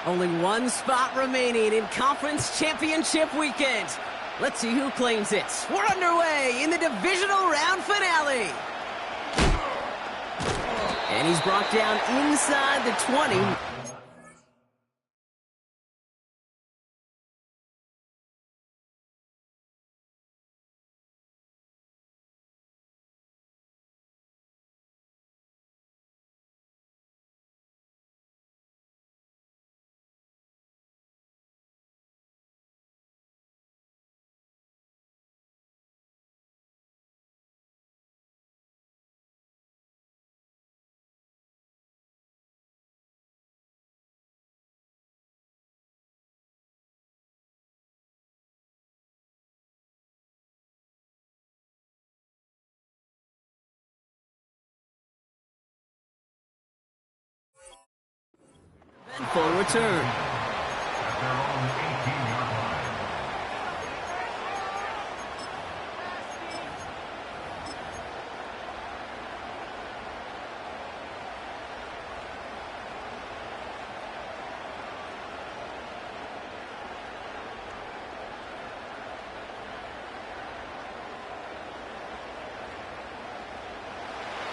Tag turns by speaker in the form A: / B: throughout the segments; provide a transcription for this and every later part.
A: Only one spot remaining in Conference Championship Weekend. Let's see who claims it. We're underway in the divisional round finale. And he's brought down inside the 20. Full return.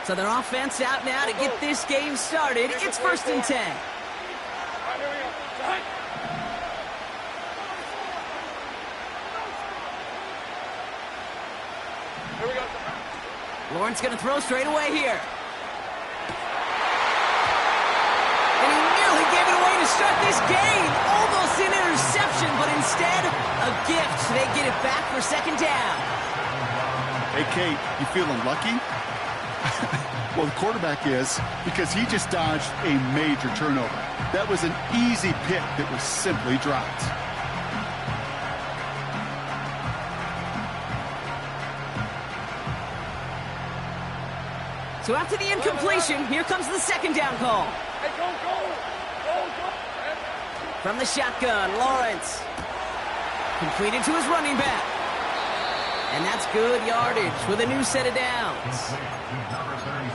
A: So their offense out now to get this game started. It's 1st and 10. Lawrence going to throw straight away here. And he nearly gave it away to start this game. Almost an interception, but instead, a gift. They get it back for 2nd down.
B: Hey, Kate, you feeling lucky? Well, the quarterback is, because he just dodged a major turnover. That was an easy pick that was simply dropped.
A: So after the incompletion, here comes the 2nd down call.
C: Hey, go.
A: From the shotgun, Lawrence. Completed to his running back. And that's good yardage with a new set of downs.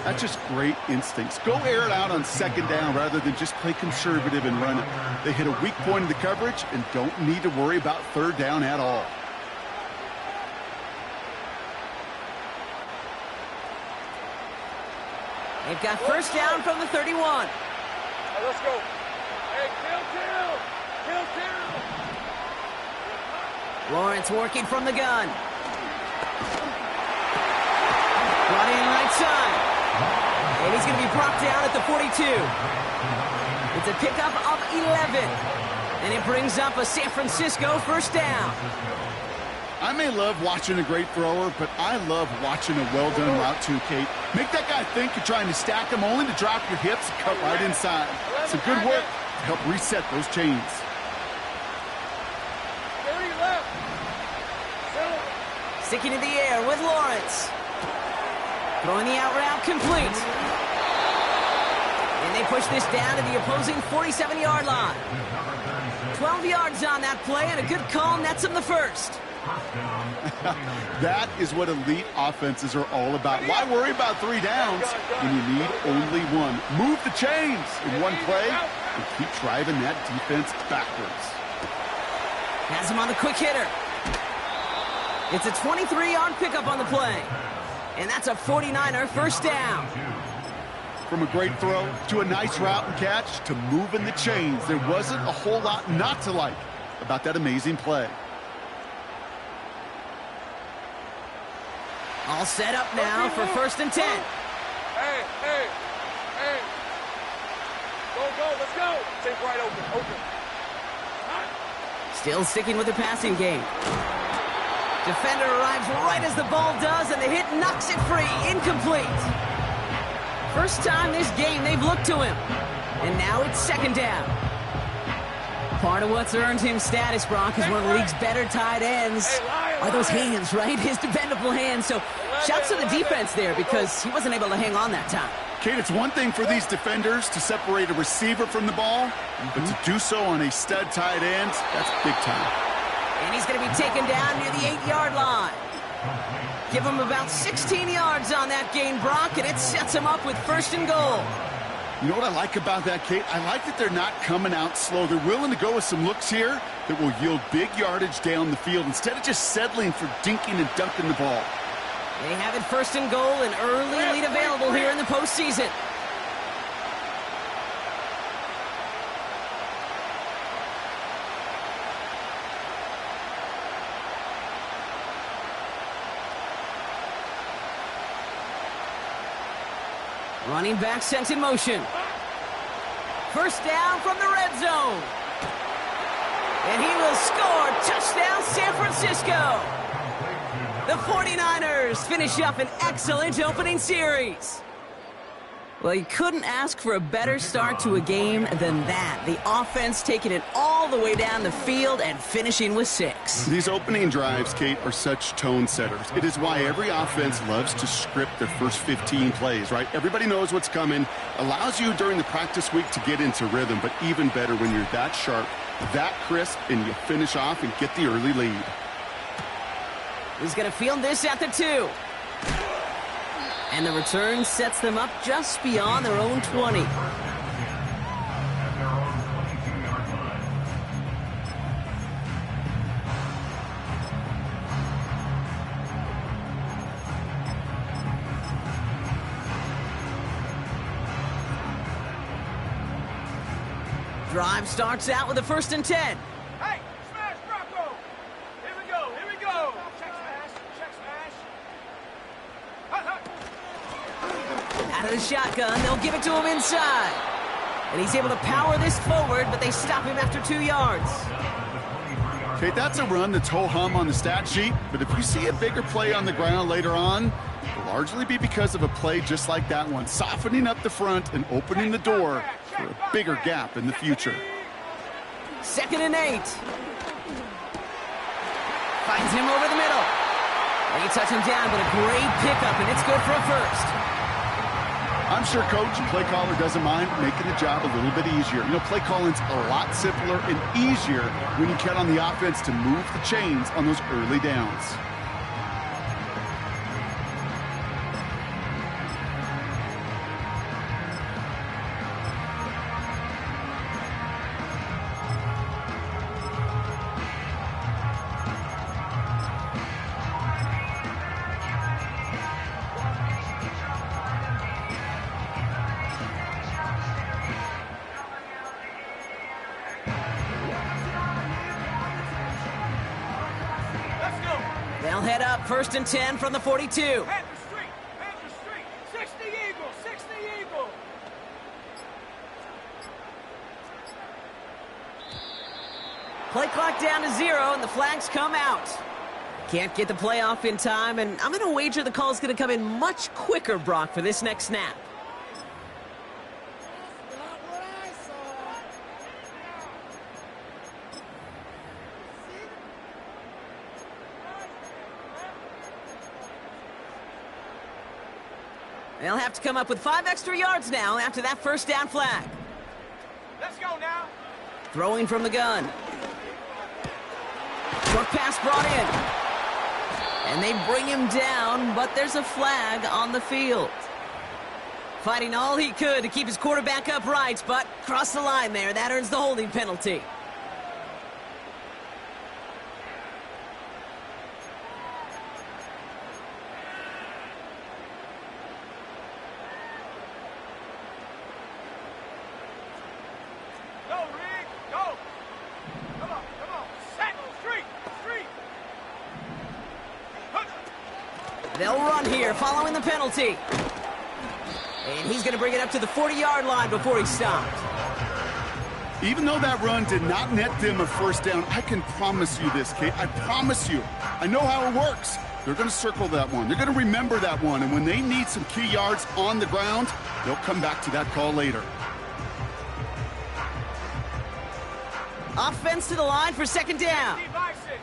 B: That's just great instincts. Go air it out on 2nd down rather than just play conservative and run it. They hit a weak point in the coverage and don't need to worry about 3rd down at all.
A: They've got 1st down from the 31.
C: Hey, let's go. Hey, kill.
A: Lawrence working from the gun. Brought in right side. And he's going to be brought down at the 42. It's a pickup of 11. And it brings up a San Francisco 1st down.
B: I may love watching a great thrower, but I love watching a well-done route too, Kate. Make that guy think you're trying to stack him only to drop your hips and cut right inside. Some good work to help reset those chains.
C: 30 left.
A: Sticking in the air with Lawrence. Throwing the out route complete. And they push this down to the opposing 47-yard line. 12 yards on that play, and a good call nets him the 1st.
B: That is what elite offenses are all about. Why worry about 3 downs when you need only 1? Move the chains in one play and keep driving that defense backwards.
A: Has him on the quick hitter. It's a 23-yard pickup on the play. And that's a 49er 1st down.
B: From a great throw to a nice route and catch to moving the chains, there wasn't a whole lot not to like about that amazing play.
A: All set up now for 1st and 10.
C: Hey. Go, let's go. Take right open.
A: Still sticking with the passing game. Defender arrives right as the ball does, and the hit knocks it free. Incomplete. First time this game they've looked to him. And now it's 2nd down. Part of what's earned him status, Brock, is one of the league's better tight ends. Are those hands, right? His dependable hands. So shouts to the defense there because he wasn't able to hang on that time.
B: Kate, it's one thing for these defenders to separate a receiver from the ball, but to do so on a stud tight end, that's big time.
A: And he's going to be taken down near the 8-yard line. Give him about 16 yards on that gain, Brock, and it sets him up with 1st and goal.
B: You know what I like about that, Kate? I like that they're not coming out slow. They're willing to go with some looks here that will yield big yardage down the field instead of just settling for dinking and dunking the ball.
A: They have it first and goal, an early lead available here in the postseason. Running back sent in motion. First down from the red zone. And he will score. Touchdown, San Francisco. The 49ers finish up an excellent opening series. Well, you couldn't ask for a better start to a game than that. The offense taking it all the way down the field and finishing with 6.
B: These opening drives, Kate, are such tone setters. It is why every offense loves to script their first 15 plays, right? Everybody knows what's coming. Allows you during the practice week to get into rhythm, but even better when you're that sharp, that crisp, and you finish off and get the early lead.
A: He's going to field this at the 2. And the return sets them up just beyond their own 20. Drive starts out with a 1st and 10.
C: Hey, smash Bronco. Here we go, here we go. Check smash, check smash. Hut, hut.
A: Out of the shotgun, they'll give it to him inside. And he's able to power this forward, but they stop him after 2 yards.
B: Okay, that's a run that's ho-hum on the stat sheet, but if you see a bigger play on the ground later on, it'll largely be because of a play just like that one, softening up the front and opening the door for a bigger gap in the future.
A: 2nd and 8. Finds him over the middle. They touch him down, but a great pickup, and it's good for a 1st.
B: I'm sure Coach and play caller doesn't mind making the job a little bit easier. You know, play calling's a lot simpler and easier when you count on the offense to move the chains on those early downs.
A: They'll head up 1st and 10 from the 42.
C: Panther Street, 60 Eagle, 60 Eagle.
A: Play clock down to 0, and the flags come out. Can't get the play off in time, and I'm going to wager the call's going to come in much quicker, Brock, for this next snap. They'll have to come up with 5 extra yards now after that 1st down flag.
C: Let's go now.
A: Throwing from the gun. Short pass brought in. And they bring him down, but there's a flag on the field. Fighting all he could to keep his quarterback upright, but crossed the line there. That earns the holding penalty.
C: Go, Rick, go. Come on, set, street.
A: They'll run here following the penalty. And he's going to bring it up to the 40-yard line before he's stopped.
B: Even though that run did not net them a 1st down, I can promise you this, Kate. I promise you. I know how it works. They're going to circle that one. They're going to remember that one. And when they need some key yards on the ground, they'll come back to that call later.
A: Offense to the line for 2nd down.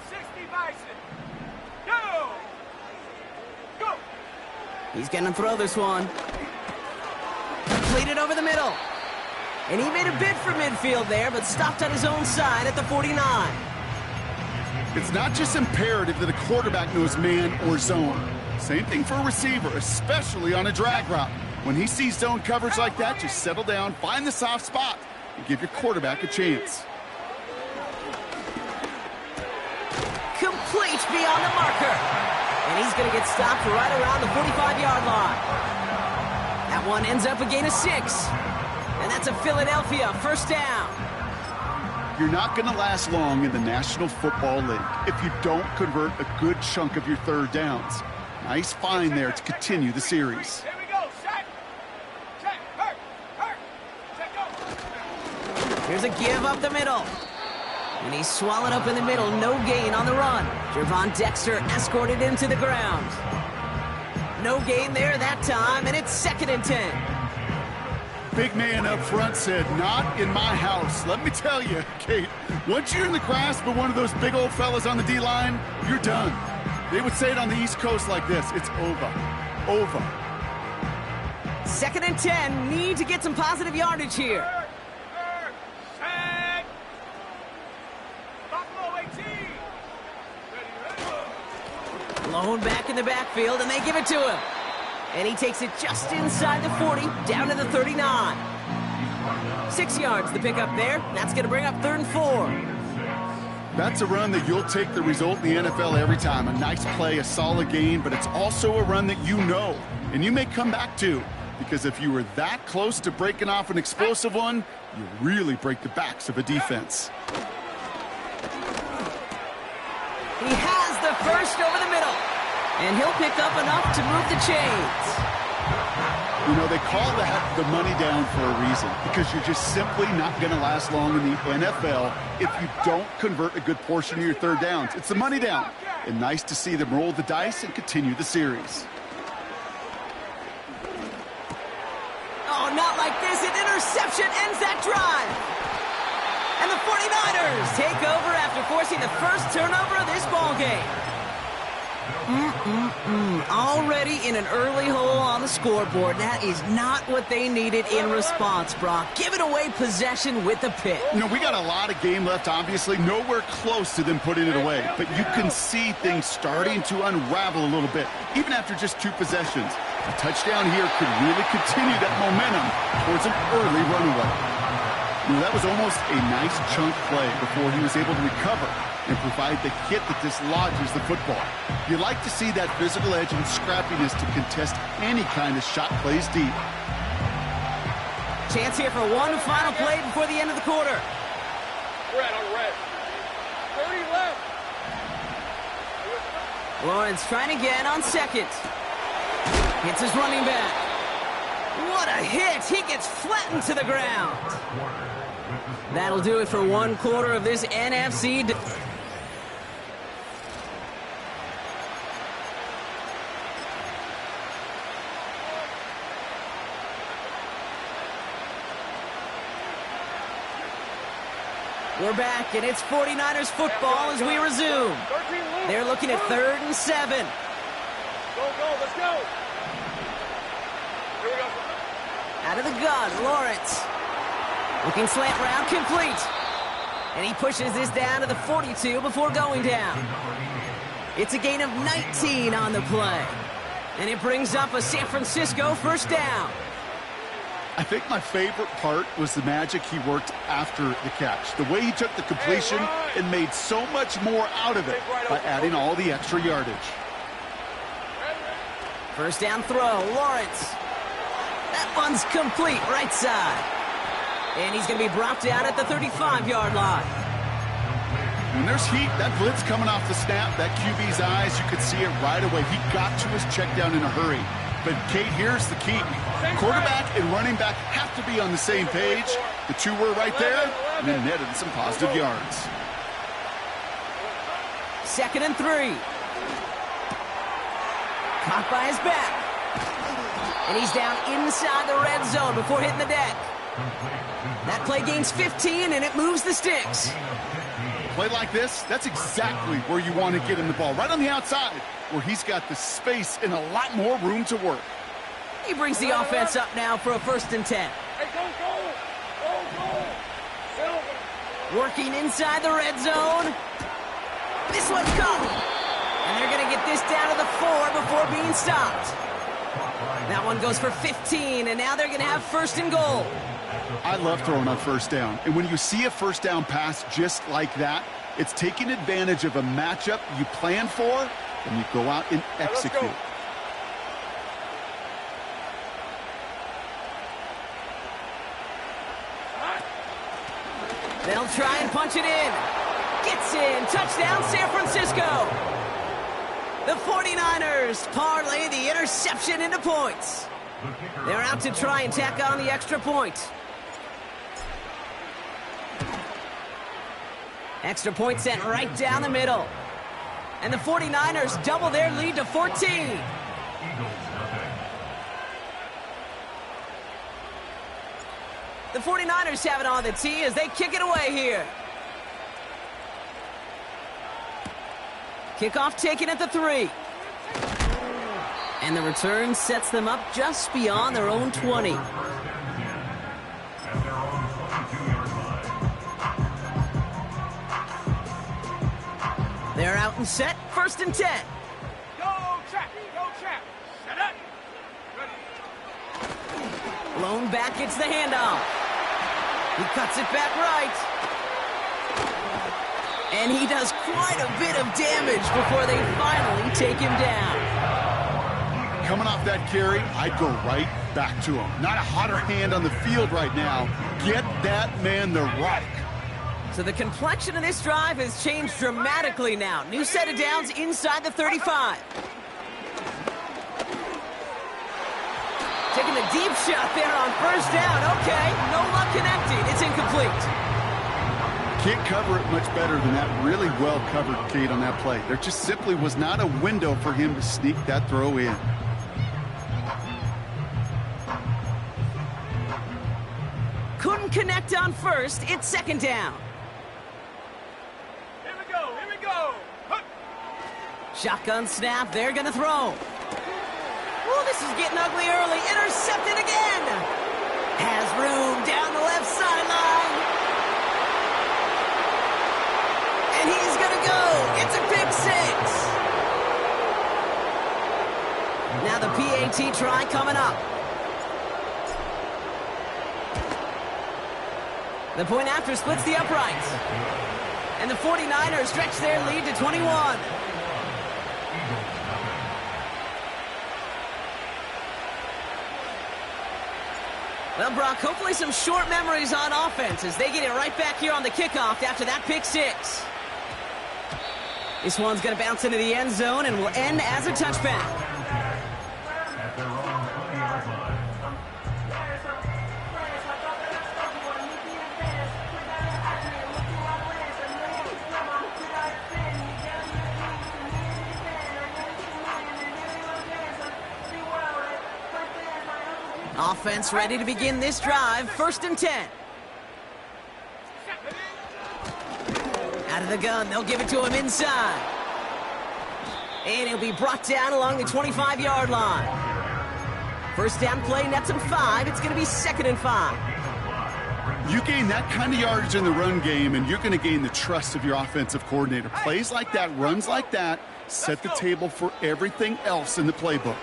C: 60 Bison. Go.
A: He's going to throw this one. Completed over the middle. And he made a bid for midfield there, but stopped on his own side at the 49.
B: It's not just imperative that a quarterback knows man or zone. Same thing for a receiver, especially on a drag route. When he sees zone coverage like that, just settle down, find the soft spot, and give your quarterback a chance.
A: Complete beyond the marker. And he's going to get stopped right around the 45-yard line. That one ends up a gain of 6. And that's a Philadelphia first down.
B: You're not going to last long in the National Football League if you don't convert a good chunk of your third downs. Nice find there to continue the series.
C: Here we go. Set. Check. Hurt. Check, go.
A: Here's a give up the middle. And he's swallowed up in the middle. No gain on the run. Gervon Dexter escorted him to the ground. No gain there that time, and it's 2nd and 10.
B: Big man up front said, not in my house. Let me tell you, Kate, once you're in the grasp of one of those big old fellas on the D-line, you're done. They would say it on the East Coast like this. It's over. Over.
A: 2nd and 10. Need to get some positive yardage here.
C: Set. Buffalo 18. Ready.
A: Blown back in the backfield, and they give it to him. And he takes it just inside the 40, down to the 39. 6 yards the pickup there. That's going to bring up 3rd and 4.
B: That's a run that you'll take the result in the NFL every time. A nice play, a solid gain, but it's also a run that you know, and you may come back to, because if you were that close to breaking off an explosive one, you really break the backs of a defense.
A: He has the first over the middle, and he'll pick up enough to move the chains.
B: You know, they call that the money down for a reason, because you're just simply not going to last long in the NFL if you don't convert a good portion of your third downs. It's the money down, and nice to see them roll the dice and continue the series.
A: Oh, not like this. An interception ends that drive. And the 49ers take over after forcing the first turnover of this ballgame. Already in an early hole on the scoreboard. That is not what they needed in response, Brock. Giving away possession with the pick.
B: You know, we got a lot of game left, obviously. Nowhere close to them putting it away. But you can see things starting to unravel a little bit, even after just 2 possessions. A touchdown here could really continue that momentum towards an early runaway. You know, that was almost a nice chunk play before he was able to recover and provide the hit that dislodges the football. You like to see that physical edge and scrappiness to contest any kind of shot plays deep.
A: Chance here for one final play before the end of the quarter.
C: Red on red. 30 left.
A: Lawrence trying again on 2nd. Hits his running back. What a hit! He gets flattened to the ground. That'll do it for 1 quarter of this NFC. We're back, and it's 49ers football as we resume. They're looking at 3rd and 7.
C: Go, let's go. Here we go.
A: Out of the gun, Lawrence. Looking slant route, complete. And he pushes this down to the 42 before going down. It's a gain of 19 on the play. And it brings up a San Francisco first down.
B: I think my favorite part was the magic he worked after the catch. The way he took the completion and made so much more out of it by adding all the extra yardage.
A: First down throw, Lawrence. That one's complete, right side. And he's going to be brought down at the 35-yard line.
B: When there's heat, that blitz coming off the snap, that QB's eyes, you could see it right away. He got to his check down in a hurry. But, Kate, here's the key. Quarterback and running back have to be on the same page. The 2 were right there, and then netted some positive yards.
A: 2nd and 3. Caught by his back. And he's down inside the red zone before hitting the deck. That play gains 15, and it moves the sticks.
B: Play like this, that's exactly where you want to get him the ball. Right on the outside, where he's got the space and a lot more room to work.
A: He brings the offense up now for a 1st and 10.
C: Hey, go.
A: Working inside the red zone. This one's caught. And they're going to get this down to the 4 before being stopped. That one goes for 15, and now they're going to have first and goal.
B: I love throwing on first down. And when you see a first down pass just like that, it's taking advantage of a matchup you plan for, and you go out and execute.
A: They'll try and punch it in. Gets in. Touchdown, San Francisco. The 49ers parlay the interception into points. They're out to try and tack on the extra point. Extra point sent right down the middle. And the 49ers double their lead to 14. The 49ers have it on the tee as they kick it away here. Kickoff taken at the 3. And the return sets them up just beyond their own 20. They're out and set, first and 10.
C: Go, trap, set up. Ready.
A: Lone back gets the handoff. He cuts it back right. And he does quite a bit of damage before they finally take him down.
B: Coming off that carry, I'd go right back to him. Not a hotter hand on the field right now. Get that man the rock.
A: So the complexion of this drive has changed dramatically now. New set of downs inside the 35. Taking a deep shot there on first down. Okay, no luck connecting. It's incomplete.
B: Can't cover it much better than that. Really well covered, Kate, on that play. There just simply was not a window for him to sneak that throw in.
A: Couldn't connect on first. It's second down.
C: Here we go. Hup.
A: Shotgun snap. They're going to throw. Oh, this is getting ugly early. Intercepted again. Has room down the left sideline. And he's going to go. It's a pick 6. Now the PAT try coming up. The point after splits the uprights. And the 49ers stretch their lead to 21. Well, Brock, hopefully some short memories on offense as they get it right back here on the kickoff after that pick 6. This one's going to bounce into the end zone and will end as a touchback. Offense ready to begin this drive. First and 10. Out of the gun. They'll give it to him inside. And he'll be brought down along the 25-yard line. First down play nets him 5. It's going to be second and 5.
B: You gain that kind of yardage in the run game, and you're going to gain the trust of your offensive coordinator. Plays like that, runs like that, set the table for everything else in the playbook.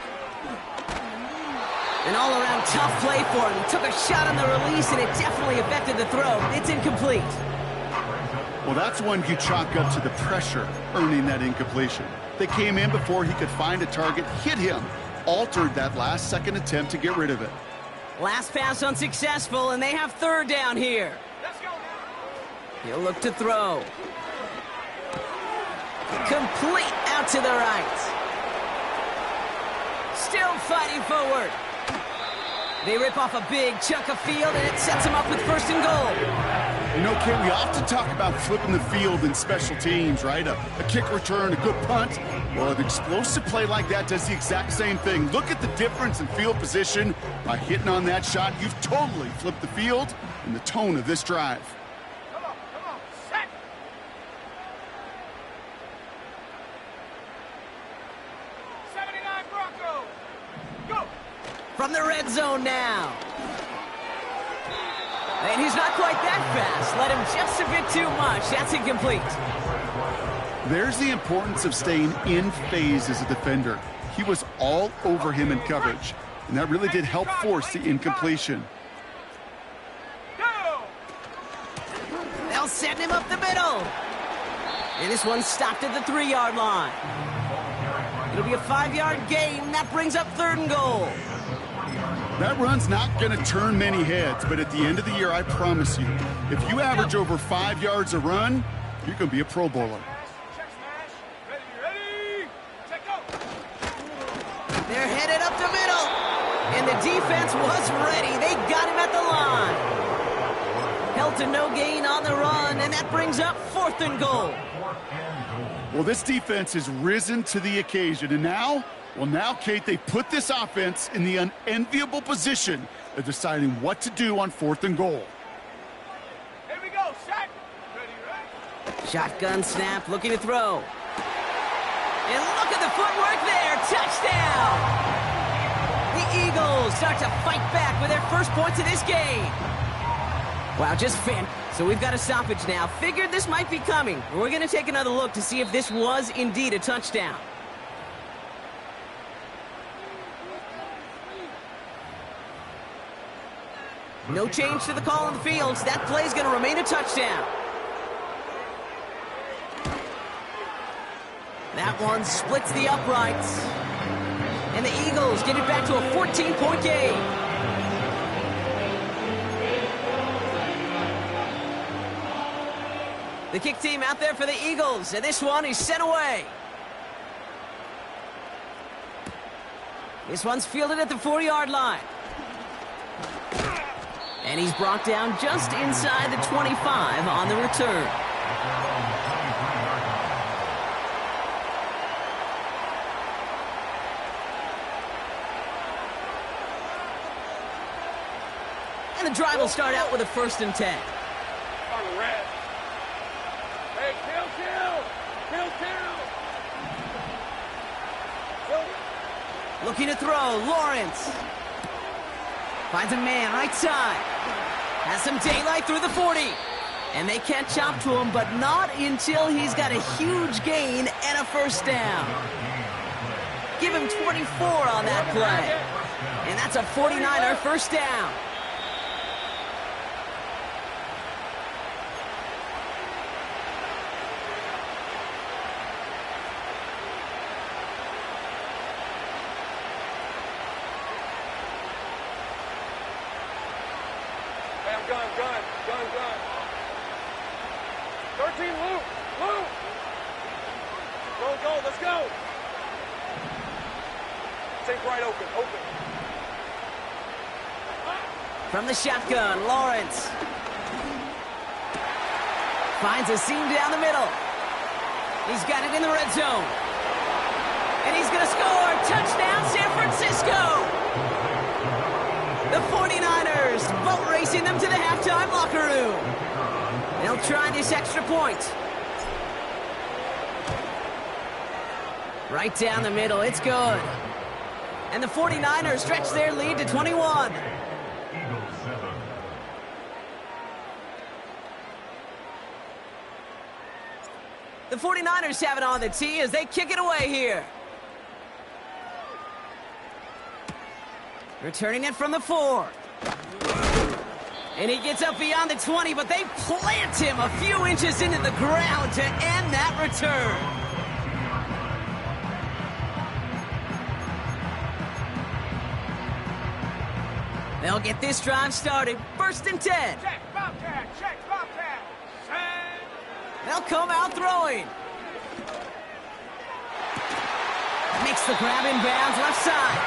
A: An all-around tough play for him. He took a shot on the release, and it definitely affected the throw. It's incomplete.
B: Well, that's one you chalk up to the pressure, earning that incompletion. They came in before he could find a target, hit him, altered that last-second attempt to get rid of it.
A: Last pass unsuccessful, and they have third down here.
C: Let's go.
A: He'll look to throw. Complete out to the right. Still fighting forward. They rip off a big chunk of field, and it sets them up with first and goal.
B: You know, Ken, we often talk about flipping the field in special teams, right? A kick return, a good punt. Well, an explosive play like that does the exact same thing. Look at the difference in field position. By hitting on that shot, you've totally flipped the field and the tone of this drive.
C: Come on, set. Bronco. Go.
A: From the red zone now. And he's not quite that fast. Let him just a bit too much. That's incomplete.
B: There's the importance of staying in phase as a defender. He was all over him in coverage, and that really did help force the incompletion.
A: They'll send him up the middle. And this one stopped at the 3-yard line. It'll be a 5-yard gain. That brings up 3rd and goal.
B: That run's not going to turn many heads, but at the end of the year, I promise you, if you average over 5 yards a run, you're going to be a Pro Bowler.
A: They're headed up the middle. And the defense was ready. They got him at the line. Held to no gain on the run, and that brings up 4th and goal.
B: Well, this defense has risen to the occasion, and now, Kate, they put this offense in the unenviable position of deciding what to do on 4th and goal.
C: Here we go, set. Ready, right?
A: Shotgun snap, looking to throw. And look at the footwork there. Touchdown! The Eagles start to fight back with their first points of this game. Wow, just fantastic. So we've got a stoppage now. Figured this might be coming. We're going to take another look to see if this was indeed a touchdown. No change to the call on the field. That play's going to remain a touchdown. That one splits the uprights. And the Eagles get it back to a 14-point game. The kick team out there for the Eagles, and this one is sent away. This one's fielded at the 4-yard line. And he's brought down just inside the 25 on the return. And the drive will start out with a 1st and 10.
C: Hey, kill.
A: Looking to throw, Lawrence. Finds a man, right side. Has some daylight through the 40. And they catch up to him, but not until he's got a huge gain and a 1st down. Give him 24 on that play. And that's a 49er 1st down. Gun.
C: 13, Luke. Go, let's go. Take right, open.
A: From the shotgun, Lawrence. Finds a seam down the middle. He's got it in the red zone. And he's going to score. Touchdown, San Francisco. The 49ers boat racing them to the halftime locker room. They'll try this extra point. Right down the middle, it's good. And the 49ers stretch their lead to 21. The 49ers have it on the tee as they kick it away here. Returning it from the 4. And he gets up beyond the 20, but they plant him a few inches into the ground to end that return. They'll get this drive started. 1st and 10.
C: Check, Bobcat. Send.
A: They'll come out throwing. Makes the grab in bounds left side.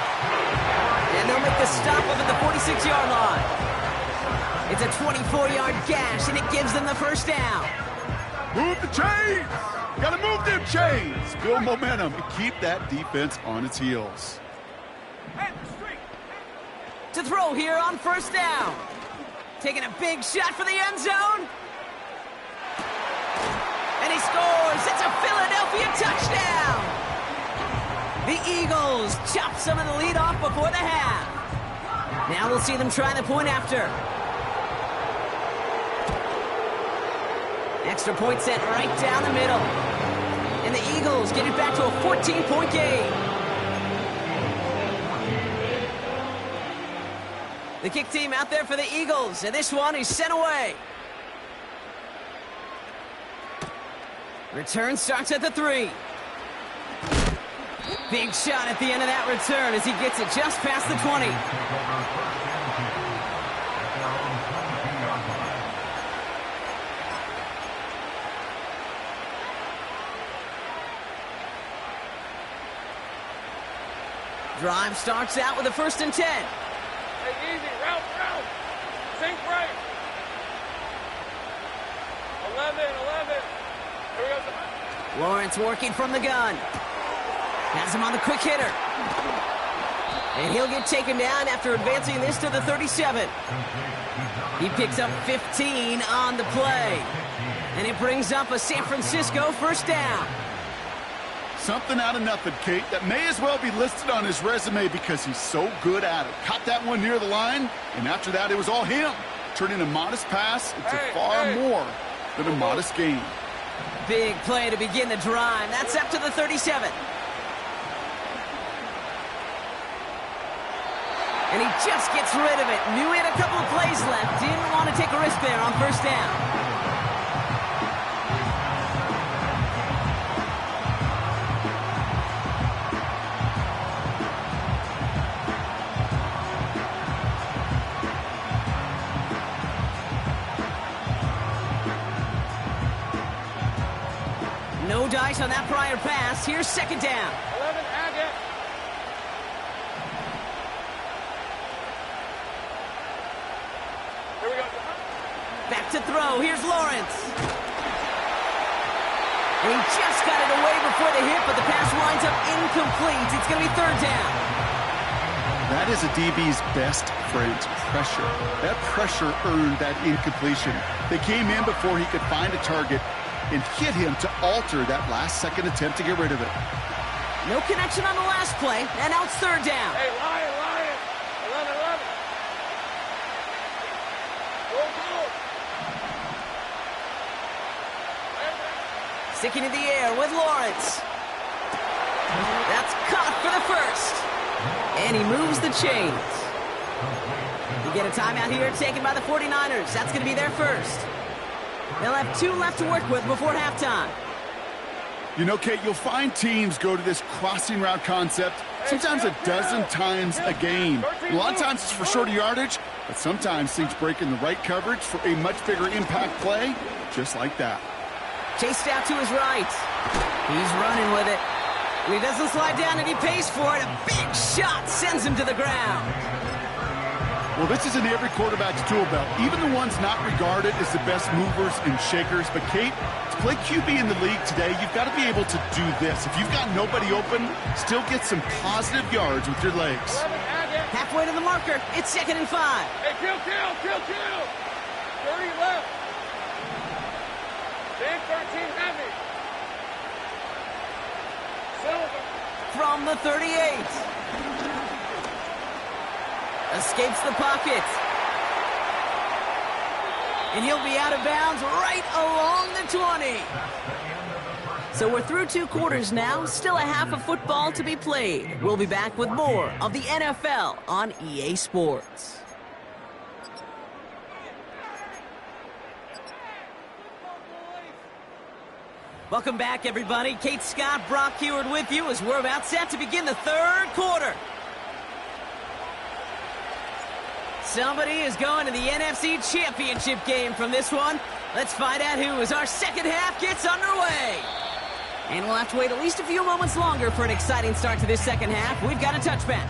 A: And they'll make the stop up at the 46-yard line. It's a 24-yard gash, and it gives them the 1st down.
B: Move the chains! Gotta move them chains! Build momentum and keep that defense on its heels.
C: And the street.
A: To throw here on 1st down. Taking a big shot for the end zone. And he scores! It's a Philadelphia touchdown! The Eagles chop some of the lead off before the half. Now we'll see them try the point after. Extra point set right down the middle. And the Eagles get it back to a 14-point game. The kick team out there for the Eagles, and this one is sent away. Return starts at the 3. Big shot at the end of that return as he gets it just past the 20. Drive starts out with a 1st and 10.
C: Hey, easy, route. Sink right. 11. Here we go.
A: Lawrence working from the gun. Has him on the quick hitter. And he'll get taken down after advancing this to the 37. He picks up 15 on the play. And it brings up a San Francisco 1st down.
B: Something out of nothing, Kate, that may as well be listed on his resume because he's so good at it. Caught that one near the line, and after that, it was all him. Turning a modest pass into far more than a modest gain.
A: Big play to begin the drive. That's up to the 37. And he just gets rid of it. Knew he had a couple of plays left. Didn't want to take a risk there on 1st down. No dice on that prior pass. Here's 2nd down.
C: 11, Agate. Here we go.
A: Back to throw. Here's Lawrence. And he just got it away before the hit, but the pass winds up incomplete. It's going to be 3rd down.
B: That is a DB's best friend, pressure. That pressure earned that incompletion. They came in before he could find a target and hit him to alter that last-second attempt to get rid of it.
A: No connection on the last play, and now it's 3rd down.
C: Hey, Lion. 11. Go.
A: Sticking in the air with Lawrence. That's caught for the 1st. And he moves the chains. You get a timeout here taken by the 49ers. That's going to be their 1st. They'll have 2 left to work with before halftime.
B: You know, Kate, you'll find teams go to this crossing route concept sometimes a dozen times a game. A lot of times it's for shorter yardage, but sometimes things break in the right coverage for a much bigger impact play, just like that.
A: Chased out to his right. He's running with it. And he doesn't slide down, and he pays for it. A big shot sends him to the ground.
B: Well, this is in every quarterback's tool belt, even the ones not regarded as the best movers and shakers. But, Kate, to play QB in the league today, you've got to be able to do this. If you've got nobody open, still get some positive yards with your legs.
C: 11, Agate.
A: Halfway to the marker. It's 2nd and 5.
C: Hey, kill. 30 left. Big 13 heavy. Silver.
A: From the 38. Escapes the pocket. And he'll be out of bounds right along the 20. So we're through 2 quarters now. Still a half of football to be played. We'll be back with more of the NFL on EA Sports. Welcome back, everybody. Kate Scott, Brock Heward with you as we're about set to begin the 3rd quarter. Somebody is going to the NFC Championship game from this one. Let's find out who as our 2nd half gets underway. And we'll have to wait at least a few moments longer for an exciting start to this 2nd half. We've got a touchback.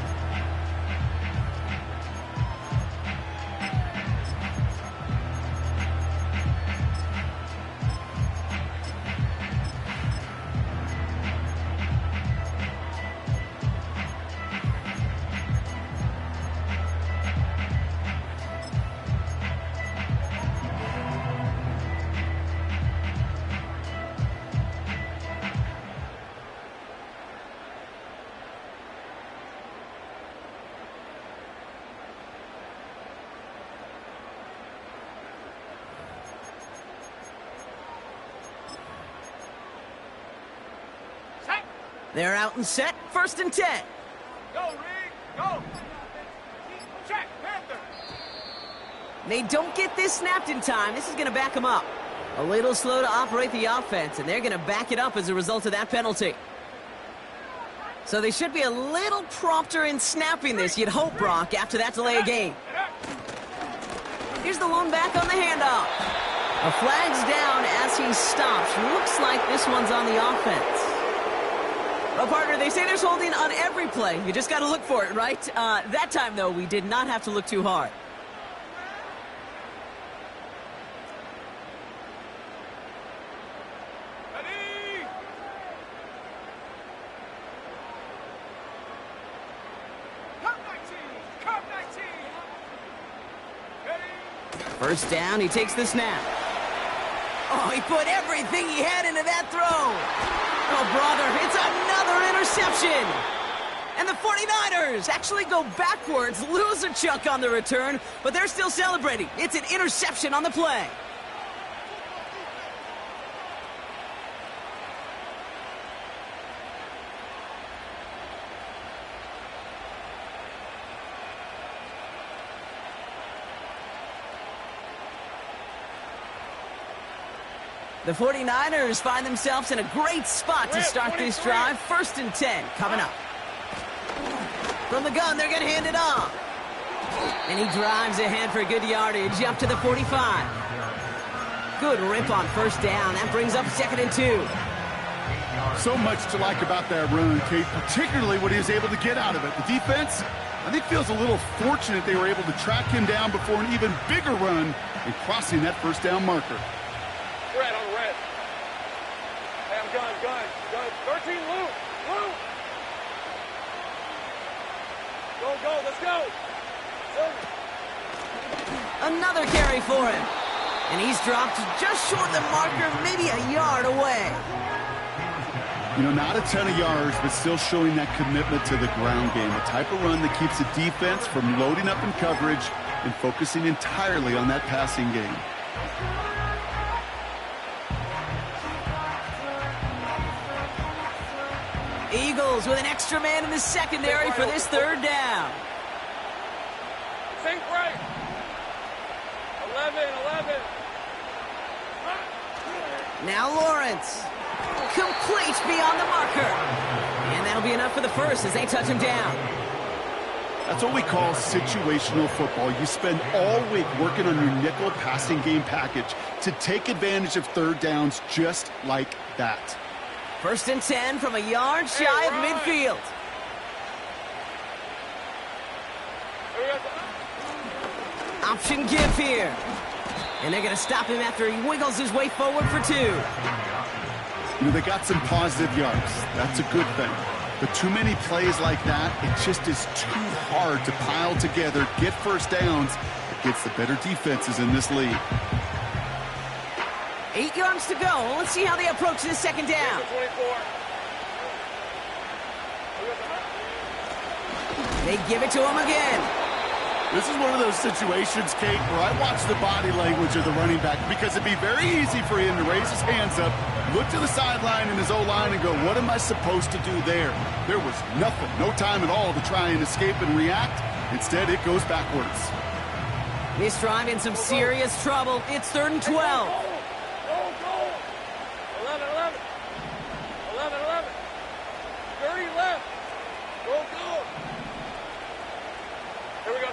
A: They're out and set. 1st and 10.
C: Go, Reed. Go. Check, Panther.
A: They don't get this snapped in time. This is going to back them up. A little slow to operate the offense, and they're going to back it up as a result of that penalty. So they should be a little prompter in snapping this, you'd hope, Brock, after that delay of game. Here's the lone back on the handoff. A flag's down as he stops. Looks like this one's on the offense. Well, partner, they say there's holding on every play. You just got to look for it, right? That time, though, we did not have to look too hard. First down, he takes the snap. Oh, he put everything he had into that throw. Oh, brother, it's another interception. And the 49ers actually go backwards, lose a chunk on the return, but they're still celebrating. It's an interception on the play. The 49ers find themselves in a great spot to start this drive. 1st and 10 coming up. From the gun, they're going to hand it off. And he drives ahead for good yardage up to the 45. Good rip on first down. That brings up 2nd and 2.
B: So much to like about that run, Kate, particularly what he was able to get out of it. The defense, I think, feels a little fortunate they were able to track him down before an even bigger run and crossing that first down marker.
C: Red on red. Hey, I'm gun. 13, Lou. Go, let's go.
A: Another carry for him. And he's dropped just short of the marker, maybe a yard away.
B: You know, not a ton of yards, but still showing that commitment to the ground game. A type of run that keeps the defense from loading up in coverage and focusing entirely on that passing game.
A: Eagles with an extra man in the secondary for this 3rd down.
C: Think right. 11.
A: Now Lawrence. Complete beyond the marker. And that'll be enough for the first as they touch him down.
B: That's what we call situational football. You spend all week working on your nickel passing game package to take advantage of 3rd downs just like that.
A: 1st and 10 from a yard shy of midfield. Option give here. And they're going to stop him after he wiggles his way forward for 2.
B: You know, they got some positive yards. That's a good thing. But too many plays like that, it just is too hard to pile together, get first downs against the better defenses in this league.
A: 8 yards to go. Let's see how they approach this 2nd down. They give it to him again.
B: This is one of those situations, Kate, where I watch the body language of the running back because it'd be very easy for him to raise his hands up, look to the sideline in his O-line and go, what am I supposed to do there? There was nothing, no time at all to try and escape and react. Instead, it goes backwards.
A: This drive in some serious trouble. It's 3rd and 12.
C: 11. 30 left. Go. Here we go.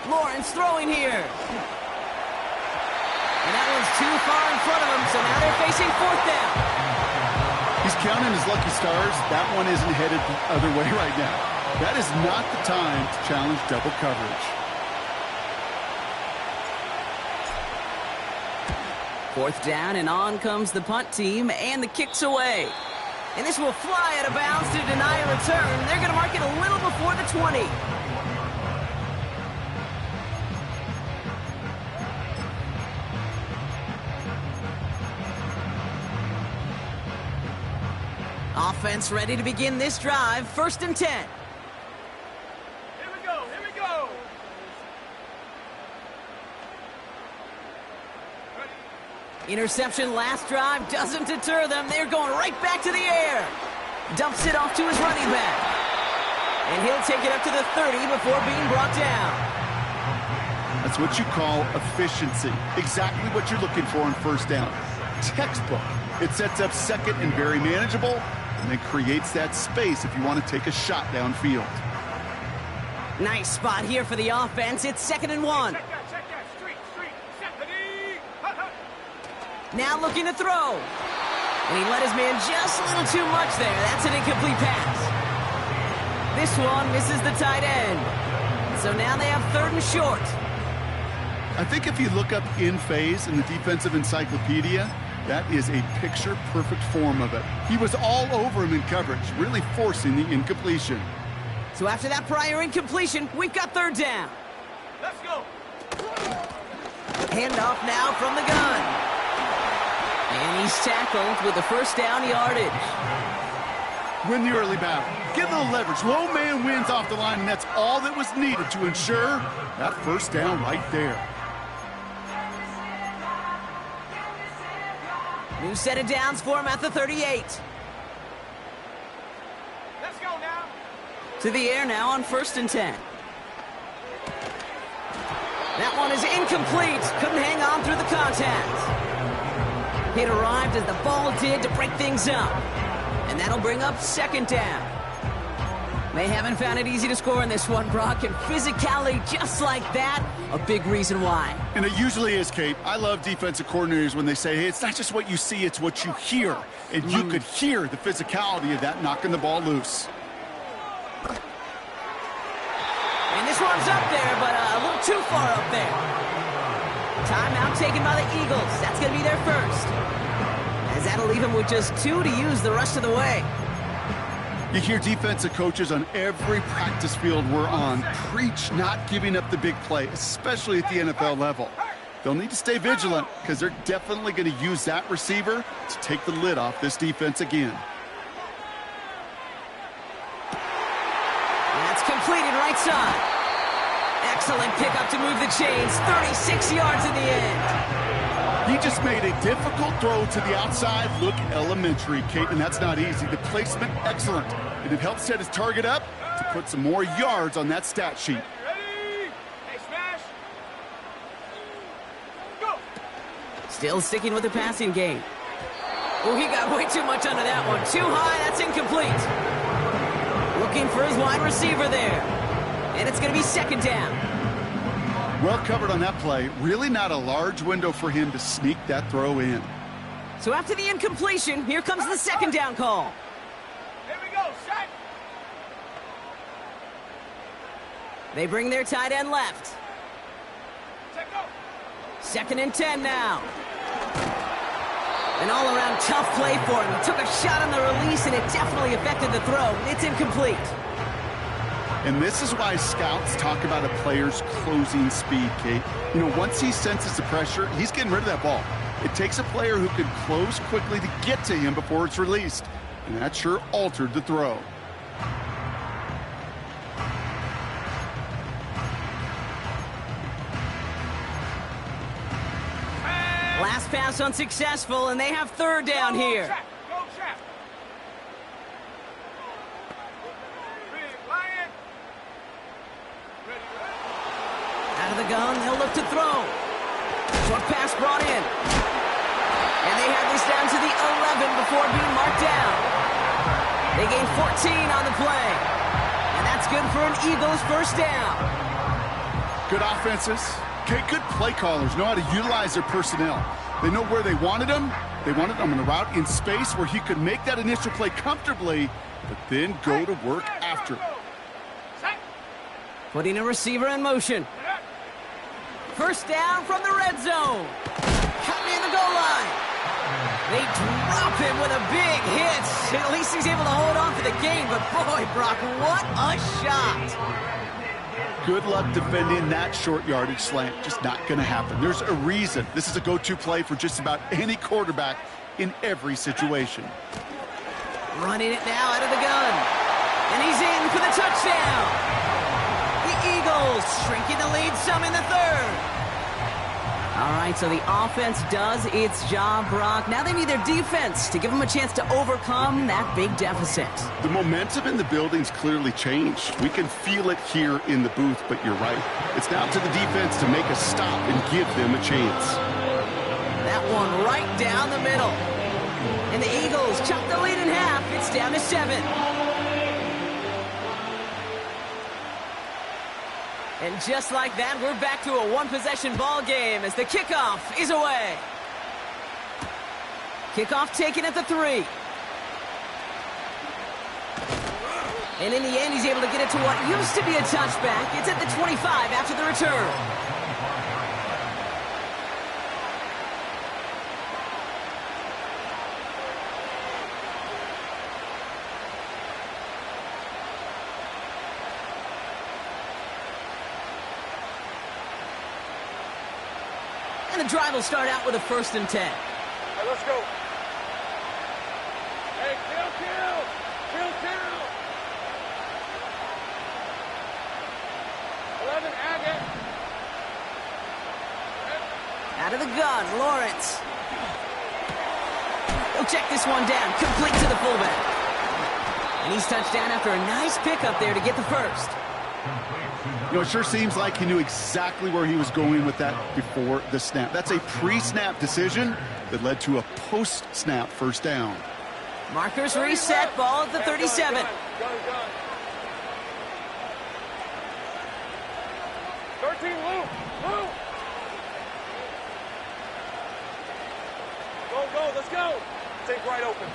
A: Lawrence throwing here. And that one's too far in front of him, so now they're facing 4th down.
B: He's counting his lucky stars. That one isn't headed the other way right now. That is not the time to challenge double coverage.
A: 4th down, and on comes the punt team, and the kick's away. And this will fly out of bounds to deny a return. They're going to mark it a little before the 20. Offense ready to begin this drive. 1st and 10.
C: Here we go.
A: Interception last drive doesn't deter them. They're going right back to the air. Dumps it off to his running back. And he'll take it up to the 30 before being brought down.
B: That's It's what you call efficiency. Exactly what you're looking for on first down. Textbook. It sets up second and very manageable, and then creates that space if you want to take a shot downfield.
A: Nice spot here for the offense. It's 2nd and 1.
C: Check that. Street. Stephanie.
A: Now looking to throw. And he let his man just a little too much there. That's an incomplete pass. This one misses the tight end. So now they have 3rd and short.
B: I think if you look up in phase in the defensive encyclopedia, that is a picture-perfect form of it. He was all over him in coverage, really forcing the incompletion.
A: So after that prior incompletion, we've got 3rd down.
C: Let's go.
A: Handoff now from the gun. And he's tackled with the first down yardage.
B: Win the early battle. Get a little leverage. Low man wins off the line, and that's all that was needed to ensure that first down right there.
A: New set of downs for him at the 38.
C: Let's go now.
A: To the air now on 1st and 10. That one is incomplete. Couldn't hang on through the contact. It arrived as the ball did to break things up. And that'll bring up 2nd down. They haven't found it easy to score in this one, Brock, and physicality just like that, a big reason why.
B: And it usually is, Kate. I love defensive coordinators when they say, hey, it's not just what you see, it's what you hear. And you could hear the physicality of that knocking the ball loose.
A: And this one's up there, but a little too far up there. Timeout taken by the Eagles. That's going to be their first. As that'll leave him with just 2 to use the rest of the way.
B: You hear defensive coaches on every practice field we're on preach not giving up the big play, especially at the NFL level. They'll need to stay vigilant because they're definitely going to use that receiver to take the lid off this defense again.
A: That's completed right side. Excellent pickup to move the chains. 36 yards in the end.
B: He just made a difficult throw to the outside look elementary, Kate, and that's not easy. The placement, excellent. And it helped set his target up to put some more yards on that stat sheet.
C: Ready? Hey, smash. Go.
A: Still sticking with the passing game. Oh, he got way too much under that one. Too high, that's incomplete. Looking for his wide receiver there. And it's going to be 2nd down.
B: Well covered on that play. Really not a large window for him to sneak that throw in.
A: So after the incompletion, here comes the 2nd down call.
C: Here we go, set.
A: They bring their tight end left.
C: Check go.
A: 2nd and 10 now. An all-around tough play for him. He took a shot on the release, and it definitely affected the throw. It's incomplete.
B: And this is why scouts talk about a player's closing speed, Kate. You know, once he senses the pressure, he's getting rid of that ball. It takes a player who can close quickly to get to him before it's released. And that sure altered the throw.
A: Last pass unsuccessful, and they have 3rd down here.
C: Go trap. Lion. Ready.
A: Out of the gun, they'll look to throw. Short pass brought in. And they have this down to the 11 before being marked down. They gain 14 on the play. And that's good for an Eagles first down.
B: Good offenses. Okay, good play callers know how to utilize their personnel. They know where they wanted them. They wanted them on the route in space where he could make that initial play comfortably, but then go to work after.
A: Putting a receiver in motion. First down from the red zone. Cutting in the goal line. They drop him with a big hit. At least he's able to hold on for the game, but boy, Brock, what a shot.
B: Good luck defending that short yardage slant. Just not going to happen. There's a reason. This is a go-to play for just about any quarterback in every situation.
A: Running it now out of the gun. And he's in for the touchdown. The Eagles shrinking the lead some in the 3rd. All right, so the offense does its job, Brock. Now they need their defense to give them a chance to overcome that big deficit.
B: The momentum in the building's clearly changed. We can feel it here in the booth, but you're right. It's now to the defense to make a stop and give them a chance.
A: That one right down the middle. And the Eagles chop the lead in half. It's down to 7. And just like that, we're back to a one-possession ball game as the kickoff is away. Kickoff taken at the 3. And in the end, he's able to get it to what used to be a touchback. It's at the 25 after the return. And the drive will start out with a 1st and 10.
C: Hey, let's go. Hey, kill. Kill. 11, Agate.
A: Out of the gun, Lawrence. He'll check this one down, complete to the fullback. And he's touched down after a nice pickup there to get the 1st.
B: You know, it sure seems like he knew exactly where he was going with that before the snap. That's a pre-snap decision that led to a post-snap 1st down.
A: Markers reset, ball at the 37.
C: Gun. 13, Lou. Go, let's go. Sink right, open.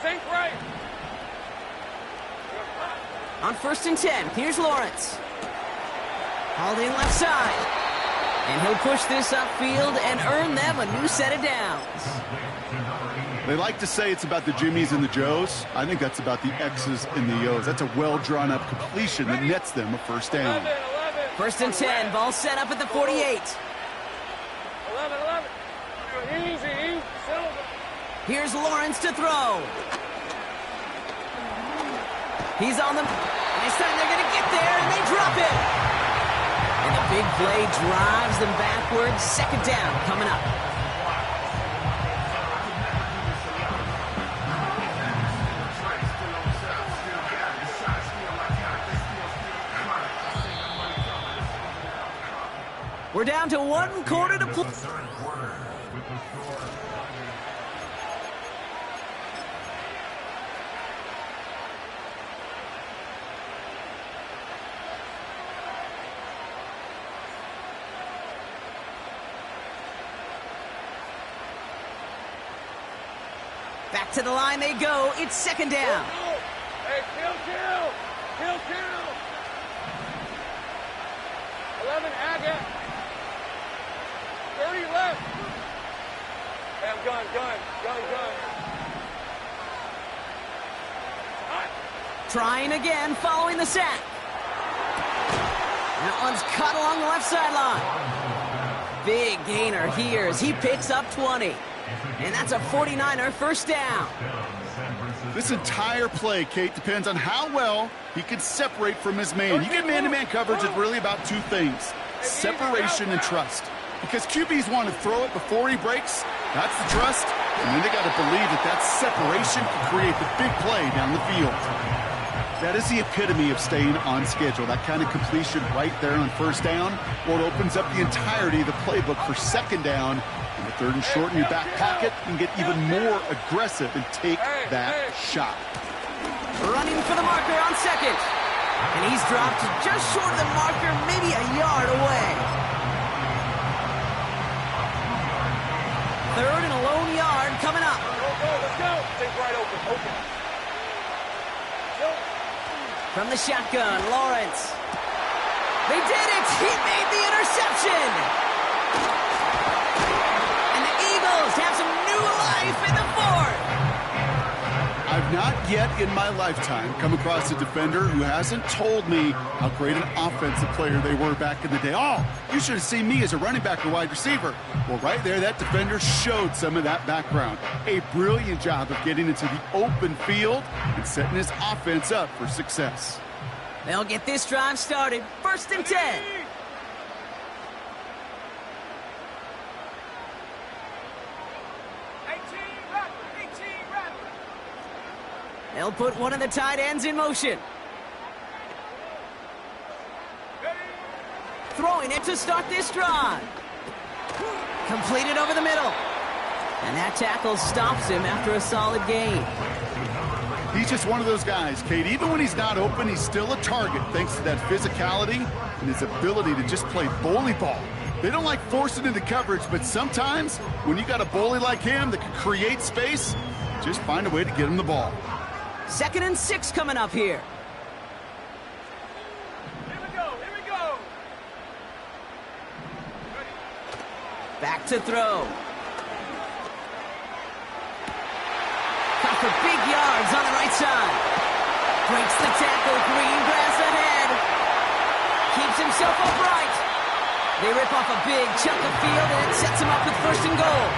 C: Sink right.
A: On 1st and 10, here's Lawrence. Hauled in left side. And he'll push this upfield and earn them a new set of downs.
B: They like to say it's about the Jimmies and the Joes. I think that's about the X's and the O's. That's a well-drawn-up completion that nets them a 1st down.
A: 1st and 10, ball set up at the 48.
C: 11. Easy.
A: Here's Lawrence to throw. He's on them. And this time they're going to get there, and they drop it. And the big play drives them backwards. 2nd down coming up. We're down to 1 quarter to play. Back to the line they go. It's 2nd down.
C: Hey, kill. 11, Agate. 30 left. Hey, gun.
A: Trying again, following the sack. That one's cut along the left sideline. Big gainer here as he picks up 20. And that's a 49er 1st down.
B: This entire play, Kate, depends on how well he can separate from his man. You get man-to-man coverage, it's really about 2 things, separation and trust. Because QBs want to throw it before he breaks, that's the trust, and then they got to believe that separation can create the big play down the field. That is the epitome of staying on schedule. That kind of completion right there on 1st down, or it opens up the entirety of the playbook for 2nd down. In the 3rd and short in your back pocket, you can get even more aggressive and take that shot.
A: Running for the marker on 2nd. And he's dropped just short of the marker, maybe a yard away. 3rd and a lone yard coming up.
C: Go, let's go. Take right, open.
A: From the shotgun, Lawrence. They did it! He made the interception! And the Eagles have some new life in the 4th.
B: I've not yet in my lifetime come across a defender who hasn't told me how great an offensive player they were back in the day. Oh, you should have seen me as a running back or wide receiver. Well, right there, that defender showed some of that background. A brilliant job of getting into the open field and setting his offense up for success.
A: They'll get this drive started. 1st and 10. They'll put one of the tight ends in motion. Throwing it to start this drive. Completed over the middle. And that tackle stops him after a solid gain.
B: He's just one of those guys, Kate. Even when he's not open, he's still a target thanks to that physicality and his ability to just play bully ball. They don't like forcing into coverage, but sometimes when you got a bully like him that can create space, just find a way to get him the ball.
A: 2nd and 6 coming up here.
C: Here we go, here we go.
A: Back to throw. Got for big yards on the right side. Breaks the tackle, green grass ahead. Keeps himself upright. They rip off a big chunk of field, and it sets him up with 1st and goal.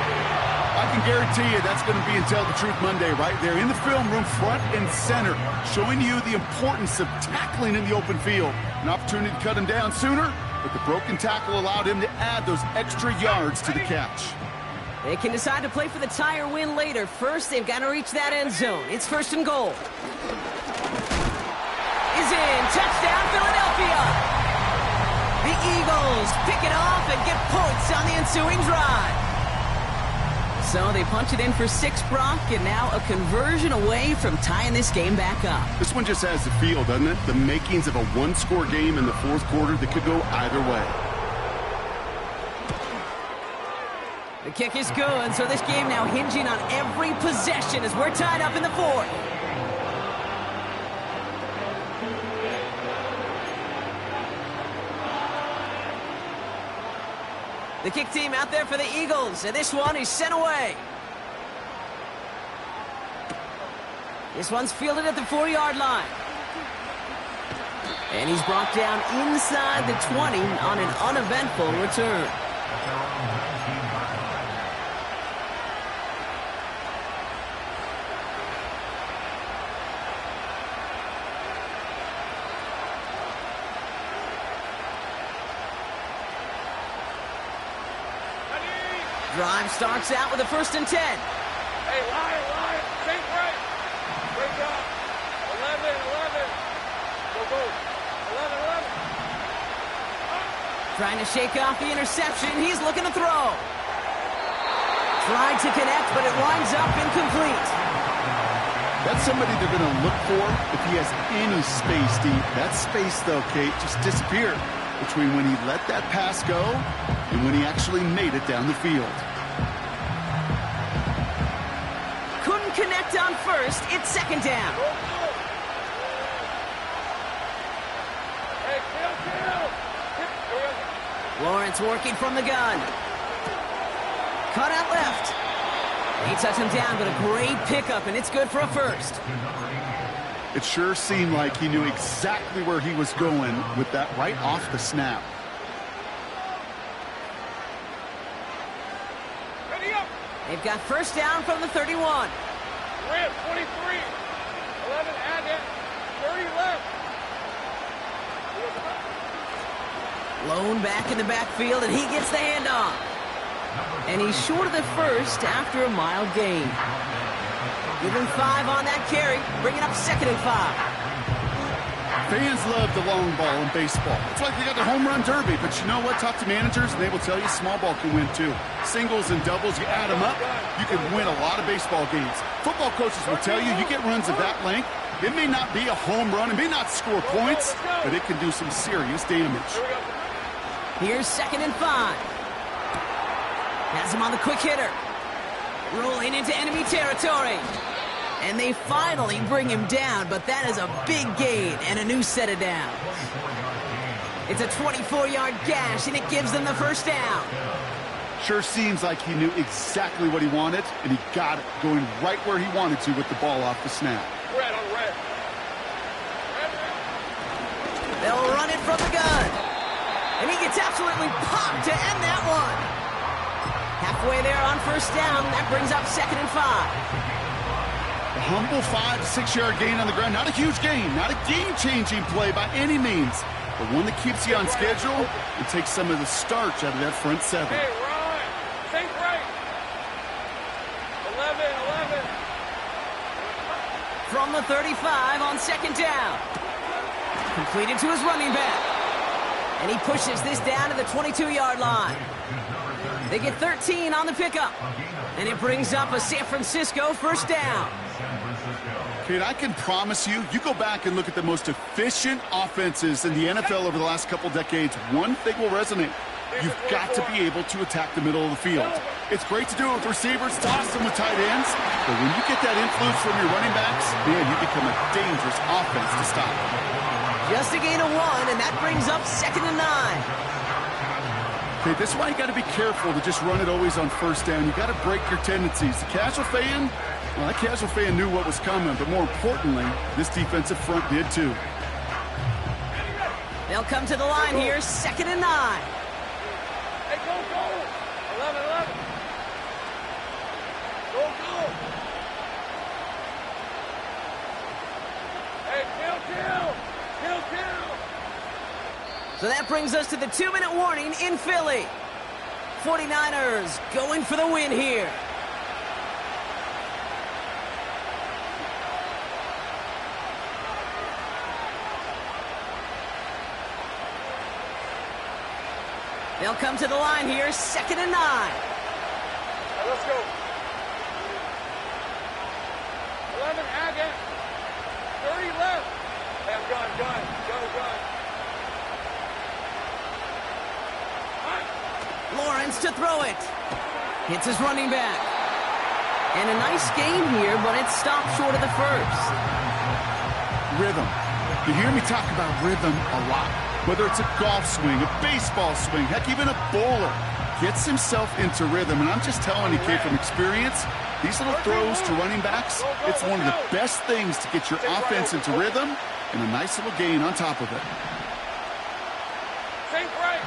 B: I can guarantee you that's going to be in Tell the Truth Monday right there in the film room, front and center, showing you the importance of tackling in the open field. An opportunity to cut him down sooner, but the broken tackle allowed him to add those extra yards to the catch.
A: They can decide to play for the tie or win later. First, they've got to reach that end zone. It's 1st and goal. Is in. Touchdown, Philadelphia. The Eagles pick it off and get points on the ensuing drive. So they punch it in for 6, Brock, and now a conversion away from tying this game back up.
B: This one just has the feel, doesn't it? The makings of a one-score game in the 4th quarter that could go either way.
A: The kick is good, so this game now hinging on every possession as we're tied up in the 4th. The kick team out there for the Eagles, and this one is sent away. This one's fielded at the 4-yard line. And he's brought down inside the 20 on an uneventful return. Drive starts out with a 1st and 10.
C: Hey, Lion, take right. Break up. 11. Go. 11.
A: Trying to shake off the interception. He's looking to throw. Tried to connect, but it winds up incomplete.
B: That's somebody they're going to look for if he has any space deep. That space, though, Kate, just disappeared between when he let that pass go and when he actually made it down the field.
A: Couldn't connect on 1st. It's 2nd down.
C: Hey, kill.
A: Lawrence working from the gun. Cut out left. He touched him down, but a great pickup, and it's good for a 1st.
B: It sure seemed like he knew exactly where he was going with that right off the snap.
C: Ready up.
A: They've got 1st down from the 31.
C: Rim, 23. 11, add it. 30 left.
A: Lone back in the backfield, and he gets the handoff. And he's short of the 1st after a mild gain. Give him 5 on that carry, bringing up 2nd and 5.
B: Fans love the long ball in baseball. It's like they got the home run derby, but you know what? Talk to managers, and they will tell you small ball can win too. Singles and doubles, you add them up, you can win a lot of baseball games. Football coaches will tell you, you get runs of that length, it may not be a home run, it may not score points, but it can do some serious damage.
A: Here's 2nd and 5. Has him on the quick hitter. Rolling into enemy territory. And they finally bring him down, but that is a big gain and a new set of downs. It's a 24-yard gash, and it gives them the 1st down.
B: Sure seems like he knew exactly what he wanted, and he got it, going right where he wanted to with the ball off the snap.
C: Red on red.
A: They'll run it from the gun. And he gets absolutely popped to end that one. Halfway there on 1st down. That brings up 2nd and 5.
B: A humble 5 to 6 yard gain on the ground. Not a huge gain, not a game-changing play by any means, but one that keeps you on schedule and takes some of the starch out of that front 7.
C: Hey, Ryan, think right. 11.
A: from the 35 on second down. Completed to his running back. And he pushes this down to the 22-yard line. They get 13 on the pickup. And it brings up a San Francisco first down.
B: Kate, I can promise you, you go back and look at the most efficient offenses in the NFL over the last couple decades, one thing will resonate. You've got to be able to attack the middle of the field. It's great to do it with receivers, toss them with tight ends, but when you get that influence from your running backs, man, you become a dangerous offense to stop.
A: Just a gain of 1, and that brings up 2nd and 9.
B: Okay, this is why you got to be careful to just run it always on first down. You got to break your tendencies. The casual fan, well, that casual fan knew what was coming, but more importantly, this defensive front did too.
A: They'll come to the line here, 2nd and 9.
C: Hey, go, go. 11, 11. Go, go. Hey, kill.
A: So that brings us to the 2-minute warning in Philly. 49ers going for the win here. They'll come to the line here, 2nd and 9.
C: Right, let's go. 11, Agate. 30 left. Hey, I'm gun. Go.
A: Lawrence to throw it. Hits his running back. And a nice gain here, but it stopped short of the first.
B: Rhythm. You hear me talk about rhythm a lot. Whether it's a golf swing, a baseball swing, heck, even a bowler gets himself into rhythm. And I'm just telling you, Kate, from experience, these little throws to running backs, it's one of the best things to get your offense into rhythm and a nice little gain on top of it.
C: Think right.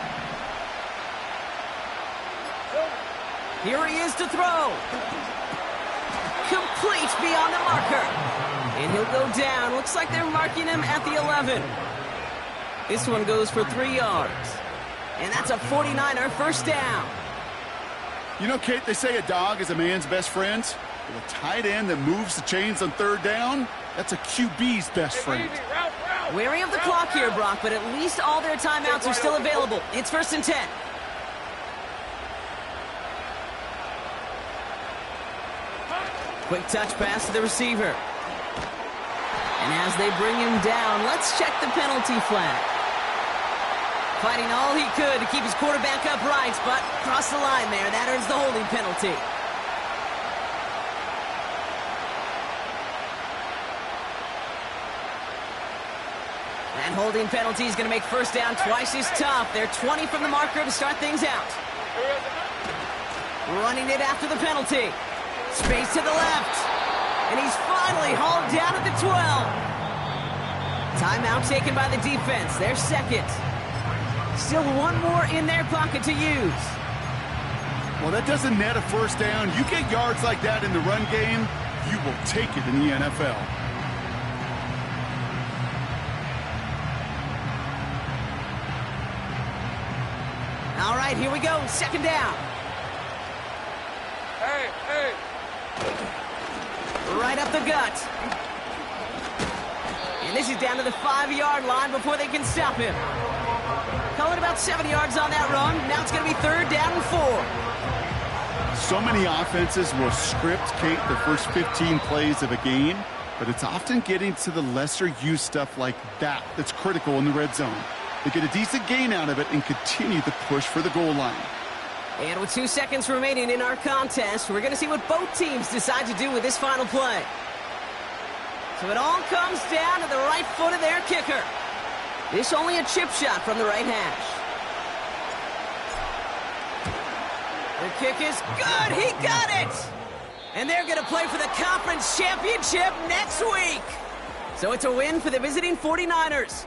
A: Here he is to throw. Complete beyond the marker. And he'll go down. Looks like they're marking him at the 11. This one goes for 3 yards. And that's a 49er first down.
B: You know, Kate, they say a dog is a man's best friend. Well, a tight end that moves the chains on third down, that's a QB's best friend.
A: Wary of the clock here, Brock, but at least all their timeouts are still available. It's 1st and 10. Quick touch pass to the receiver. And as they bring him down, let's check the penalty flag. Fighting all he could to keep his quarterback upright, but crossed the line there. That earns the holding penalty. That holding penalty is going to make first down twice as tough. They're 20 from the marker to start things out. Running it after the penalty. Space to the left. And he's finally hauled down at the 12. Timeout taken by the defense. Their second. Still one more in their pocket to use.
B: Well, that doesn't net a first down. You get yards like that in the run game, you will take it in the NFL.
A: All right, here we go. Second down.
C: Hey.
A: Right up the gut. And this is down to the 5-yard line before they can stop him. Call it about 7 yards on that run. Now it's going to be 3rd down and 4.
B: So many offenses will script, Kate, the first 15 plays of a game, but it's often getting to the lesser used stuff like that that's critical in the red zone. They get a decent gain out of it and continue the push for the goal line.
A: And with 2 seconds remaining in our contest, we're going to see what both teams decide to do with this final play. So it all comes down to the right foot of their kicker. This only a chip shot from the right hash. The kick is good. He got it. And they're going to play for the conference championship next week. So it's a win for the visiting 49ers.